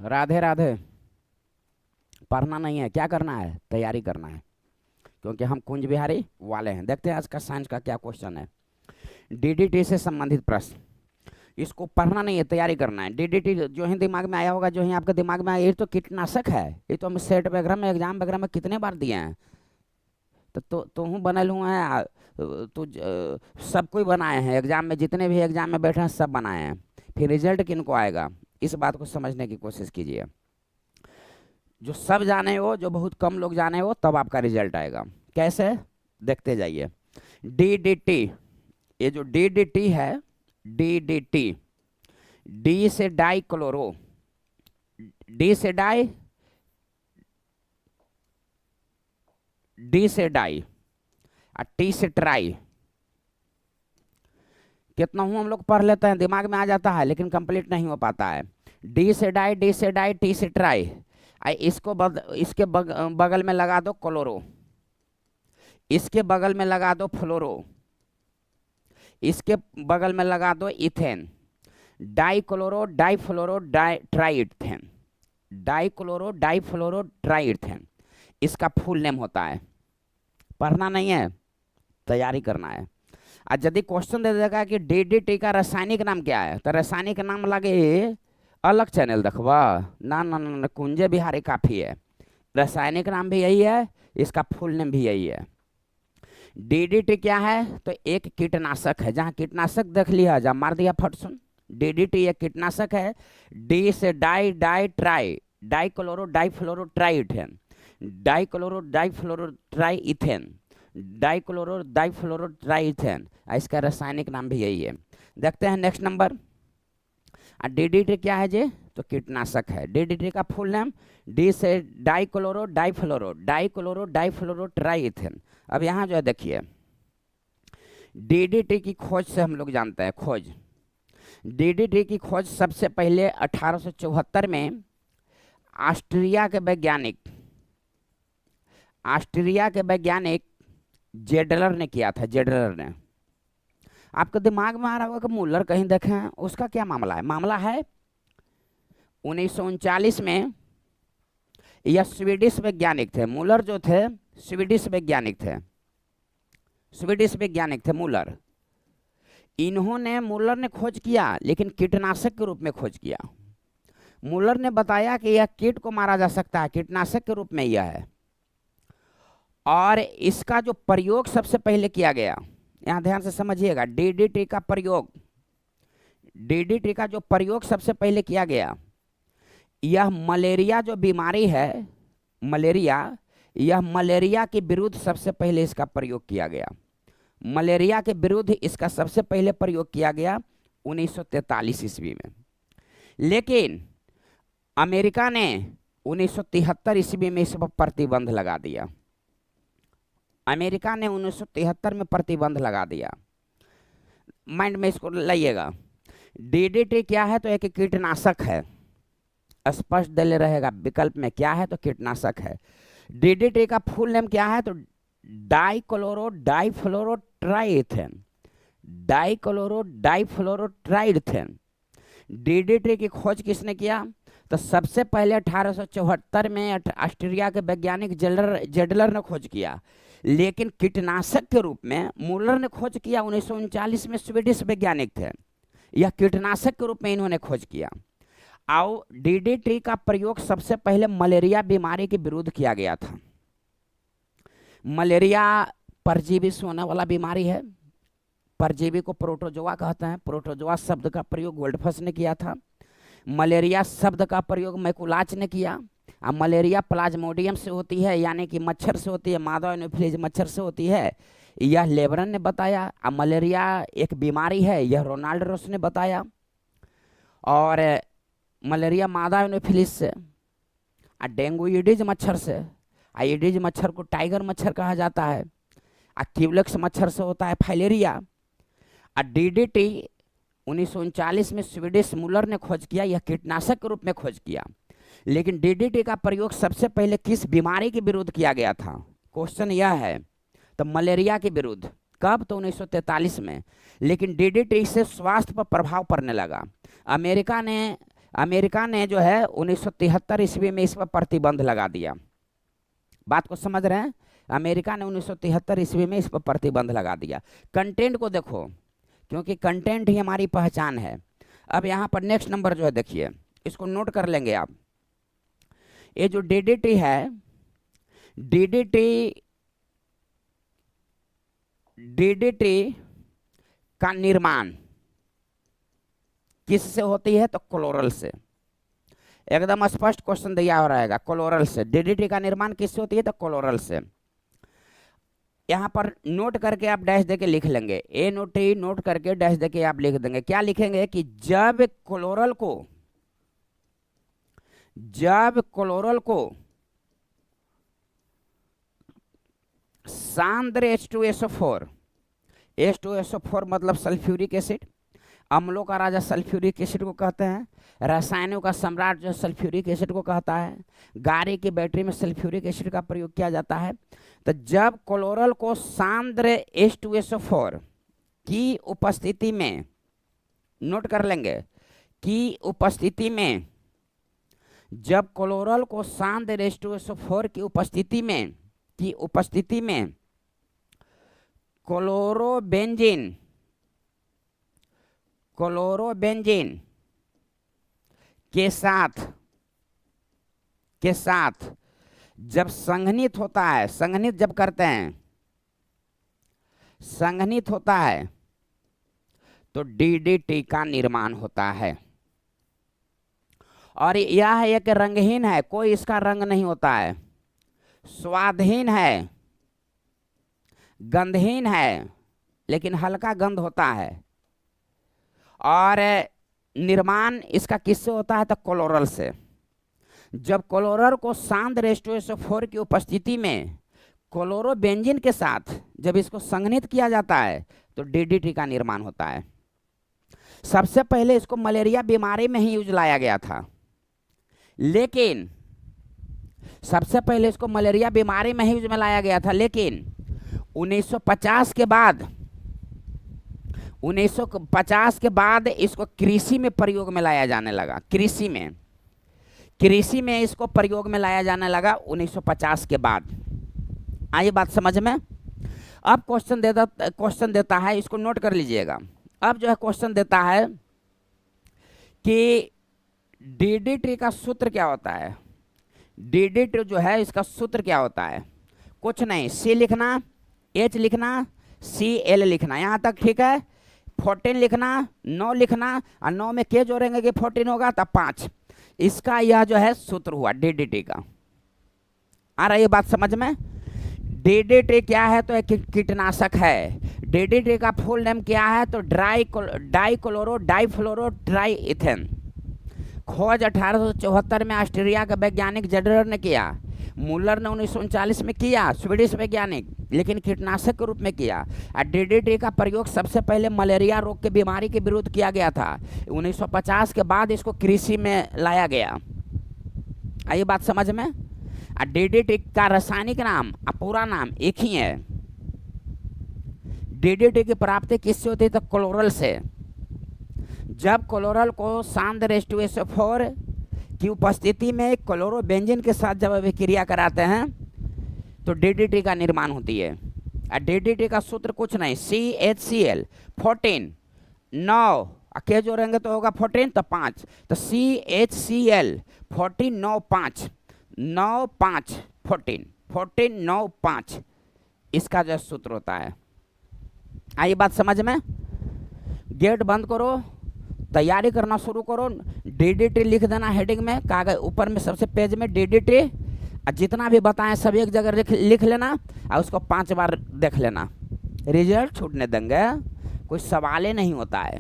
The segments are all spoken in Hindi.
राधे राधे। पढ़ना नहीं है, क्या करना है, तैयारी करना है, क्योंकि हम कुंज बिहारी वाले हैं। देखते हैं आज का साइंस का क्या क्वेश्चन है। डीडीटी से संबंधित प्रश्न, इसको पढ़ना नहीं है, तैयारी करना है। डीडीटी जो ही दिमाग में आया होगा, जो ही आपके दिमाग में आया, ये तो कीटनाशक है। ये तो हम सेट वगैरह में, एग्जाम वगैरह में कितने बार दिए हैं। तो हूँ बनल हुआ है, तो सब कोई बनाए हैं एग्जाम में, जितने भी एग्जाम में बैठे हैं सब बनाए हैं। फिर रिजल्ट किनको आएगा, इस बात को समझने की कोशिश कीजिए। जो सब जाने हो, जो बहुत कम लोग जाने हो, तब आपका रिजल्ट आएगा। कैसे, देखते जाइए। डीडीटी, ये जो डीडीटी है, डीडीटी, डी से डाई क्लोरो, डी से डाई, डी से डाई और टी से ट्राई। कितना हूं हम लोग पढ़ लेते हैं, दिमाग में आ जाता है, लेकिन कंप्लीट नहीं हो पाता है। डी से डाई, डी से डाई, टी से ट्राई। इसको इसके बगल में लगा दो क्लोरो, इसके बगल में लगा दो फ्लोरो, इसके बगल में लगा दो ethane. Dichlorodifluorotriethane, dichlorodifluorotriethane, इसका फुल नेम होता है। पढ़ना नहीं है, तैयारी करना है। आज यदि क्वेश्चन दे देगा कि डीडीटी का रासायनिक नाम क्या है, तो रासायनिक नाम लगे अलग चैनल देखबा ना ना ना, ना कुंजे बिहारी काफी है। रासायनिक नाम भी यही है, इसका फुल नेम भी यही है। डीडीटी क्या है, तो एक कीटनाशक है। जहां कीटनाशक देख लिया, जहां मार दिया फट सुन। डीडीटी एक कीटनाशक है। डी से di di tri, dichlorodifluorotriethane, dichlorodifluorotriethane, dichlorodifluorotriethane. इसका रासायनिक नाम भी यही है। देखते हैं नेक्स्ट नंबर। डीडीटी क्या है जे, तो कीटनाशक है। डीडीटी का फुल नेम, डी से डाई क्लोरो डाई फ्लोरो, डाई क्लोरो डाई फ्लोरो ट्राई इथेन। अब यहाँ जो है देखिए, डीडीटी की खोज से हम लोग जानते हैं, खोज। डीडीटी की खोज सबसे पहले 1874 में ऑस्ट्रिया के वैज्ञानिक, ऑस्ट्रिया के वैज्ञानिक जेडलर ने किया था। जेडलर ने, आपके दिमाग में आ रहा होगा कि मुल्लर कहीं देखे हैं, उसका क्या मामला है। मामला है 1939 में, यह स्वीडिश वैज्ञानिक थे। मुल्लर जो थे स्वीडिश वैज्ञानिक थे, स्वीडिश वैज्ञानिक थे मुल्लर। मुल्लर ने खोज किया, लेकिन कीटनाशक के रूप में खोज किया। मुल्लर ने बताया कि यह कीट को मारा जा सकता है, कीटनाशक के रूप में यह है। और इसका जो प्रयोग सबसे पहले किया गया, यहां ध्यान से समझिएगा, डीडीटी का प्रयोग, डीडीटी का जो प्रयोग सबसे पहले किया गया, यह मलेरिया जो बीमारी है, मलेरिया, यह मलेरिया के विरुद्ध सबसे पहले इसका प्रयोग किया गया। मलेरिया के विरुद्ध इसका सबसे पहले प्रयोग किया गया 1943 ईस्वी में। लेकिन अमेरिका ने 1973 ईस्वी में इस पर प्रतिबंध लगा दिया। अमेरिका ने 1973 में प्रतिबंध लगा दिया। माइंड में इसको लाइएगा। डीडीटी क्या है, तो एक कीटनाशक है, स्पष्ट दिले रहेगा विकल्प में, क्या है तो कीटनाशक है। डीडीटी का फुल नेम क्या है, तो dichlorodifluorotriethane, dichlorodifluorotriethane. DDT की खोज किसने किया, तो सबसे पहले 1874 में ऑस्ट्रिया के वैज्ञानिक जेडलर ने खोज किया। लेकिन कीटनाशक के रूप में मुल्लर ने खोज किया 1939 में, स्वीडिश वैज्ञानिक थे। यह कीटनाशक के रूप में इन्होंने खोज किया। और डीडीटी का प्रयोग सबसे पहले मलेरिया बीमारी के विरुद्ध किया गया था। मलेरिया परजीवी से होने वाला बीमारी है। परजीवी को प्रोटोजोआ कहते हैं। प्रोटोजोआ शब्द का प्रयोग गोल्डफस ने किया था। मलेरिया शब्द का प्रयोग मैकुलाच ने किया। अब मलेरिया प्लाज्मोडियम से होती है, यानी कि मच्छर से होती है, मादा एनोफिलीज मच्छर से होती है, यह लेबरन ने बताया। अब मलेरिया एक बीमारी है, यह रोनाल्ड रोस ने बताया। और मलेरिया मादा एनोफिलीज से, और डेंगू ईडीज मच्छर से। ईडीज मच्छर को टाइगर मच्छर कहा जाता है। क्यूलेक्स मच्छर से होता है फाइलेरिया। डीडीटी 1939 में स्वीडिश मुल्लर ने खोज किया, यह कीटनाशक के रूप में खोज किया। लेकिन डीडीटी का प्रयोग सबसे पहले किस बीमारी के विरुद्ध किया गया था, क्वेश्चन यह है। तो मलेरिया के विरुद्ध। कब, तो 1943 में। लेकिन डीडीटी से स्वास्थ्य पर प्रभाव पड़ने लगा। अमेरिका ने अमेरिका ने जो है 1973 ईस्वी में इस पर प्रतिबंध लगा दिया। बात को समझ रहे हैं? अमेरिका ने 1973 ईस्वी में इस पर प्रतिबंध लगा दिया। कंटेंट को देखो, क्योंकि कंटेंट ही हमारी पहचान है। अब यहाँ पर नेक्स्ट नंबर जो है देखिए, इसको नोट कर लेंगे आप। ये जो डीडीटी है, डीडीटी का निर्माण किससे होती है? तो क्लोरल से। एकदम स्पष्ट क्वेश्चन दिया हो रहेगा, क्लोरल से। डीडीटी का निर्माण किससे होती है? तो क्लोरल से। यहाँ पर नोट करके आप डैश देके लिख लेंगे, ए नोट करके डैश देके आप लिख देंगे। क्या लिखेंगे कि जब क्लोरल को सांद्र H2SO4, H2SO4 मतलब सल्फ्यूरिक एसिड, अम्लों का राजा सल्फ्यूरिक एसिड को कहते हैं, रसायनों का सम्राट जो सल्फ्यूरिक एसिड को कहता है। गाड़ी की बैटरी में सल्फ्यूरिक एसिड का प्रयोग किया जाता है। तो जब क्लोरल को सांद्र H2SO4 की उपस्थिति में, नोट कर लेंगे, की उपस्थिति में, जब क्लोरल को सांद्र H2SO4 की उपस्थिति में क्लोरोबेंजीन के साथ जब संघनित होता है, संघनित जब करते हैं, संघनित होता है, तो डीडीटी का निर्माण होता है। और यह एक रंगहीन है, कोई इसका रंग नहीं होता है, स्वादहीन है, गंधहीन है, लेकिन हल्का गंध होता है। और निर्माण इसका किससे होता है? तो क्लोरल से। जब क्लोरल को सांद्र H2SO4 की उपस्थिति में क्लोरोबेंजीन के साथ जब इसको संघनित किया जाता है, तो डीडीटी का निर्माण होता है। सबसे पहले इसको मलेरिया बीमारी में ही यूज लाया गया था, लेकिन सबसे पहले इसको मलेरिया बीमारी में ही यूज में लाया गया था, लेकिन 1950 के बाद इसको कृषि में प्रयोग में लाया जाने लगा। कृषि में इसको प्रयोग में लाया जाने लगा 1950 के बाद। आइए बात समझ में। अब क्वेश्चन देता है, इसको नोट कर लीजिएगा। अब जो है क्वेश्चन देता है कि डीडीटी का सूत्र क्या होता है। डीडीटी जो है इसका सूत्र क्या होता है? कुछ नहीं, सी लिखना, एच लिखना, Cl लिखना, यहाँ तक ठीक है। 14 लिखना, 9 लिखना, और 9 में के जोड़ेंगे कि 14 होगा, तब 5। इसका यह जो है सूत्र हुआ डीडीटी का। आ रही है बात समझ में? डीडीटी क्या है? तो एक कीटनाशक है। डीडीटी का फुल नेम क्या है? तो डाइक्लोरो डाइफ्लोरो ट्राइइथेन। खोज 1874 में ऑस्ट्रेलिया के वैज्ञानिक जेडलर ने किया। मुलर ने 1939 में किया, स्वीडिश वैज्ञानिक, लेकिन कीटनाशक के रूप में किया। और डीडीटी का प्रयोग सबसे पहले मलेरिया रोग के बीमारी के विरुद्ध किया गया था। 1950 के बाद इसको कृषि में लाया गया। आइए बात समझ में। और डीडीटी का रासायनिक नाम और पूरा नाम एक ही है। डीडीटी की प्राप्ति किससे होती है? तो क्लोरल से। जब क्लोरल को सांद्र H2SO4 की उपस्थिति में क्लोरोबेंजीन के साथ जब अभिक्रिया कराते हैं, तो डीडीटी का निर्माण होती है। और डीडीटी का सूत्र कुछ नहीं, CHCl 14 9 के जोड़ेंगे तो होगा 14, तो 5, तो CHCl 14 9 5 9 5 14 14 9 5 इसका जो सूत्र होता है। आइए बात समझ में। गेट बंद करो, तैयारी करना शुरू करो। डीडीटी लिख देना हेडिंग में, कागज ऊपर में सबसे पेज में डीडीटी, और जितना भी बताएं सब एक जगह लिख लेना, और उसको 5 बार देख लेना। रिजल्ट छूटने देंगे, कोई सवाल ही नहीं होता है।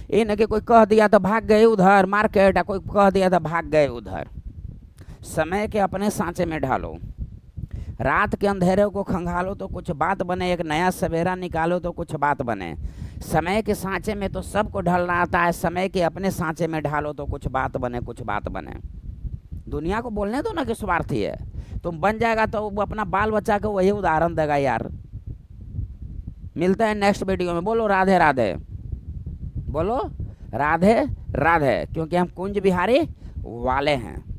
ये न कि कोई कह दिया तो भाग गए उधर मार्केट, कोई कह दिया तो भाग गए उधर। समय के अपने सांचे में ढालो, रात के अंधेरे को खंगालो तो कुछ बात बने, एक नया सवेरा निकालो तो कुछ बात बने। समय के सांचे में तो सबको ढलना आता है, समय के अपने सांचे में ढालो तो कुछ बात बने, कुछ बात बने। दुनिया को बोलने दो ना कि स्वार्थी है, तुम बन जाएगा तो वो अपना बाल बच्चा को वही उदाहरण देगा यार। मिलते हैं नेक्स्ट वीडियो में। बोलो राधे राधे, बोलो राधे राधे, क्योंकि हम कुंज बिहारी वाले हैं।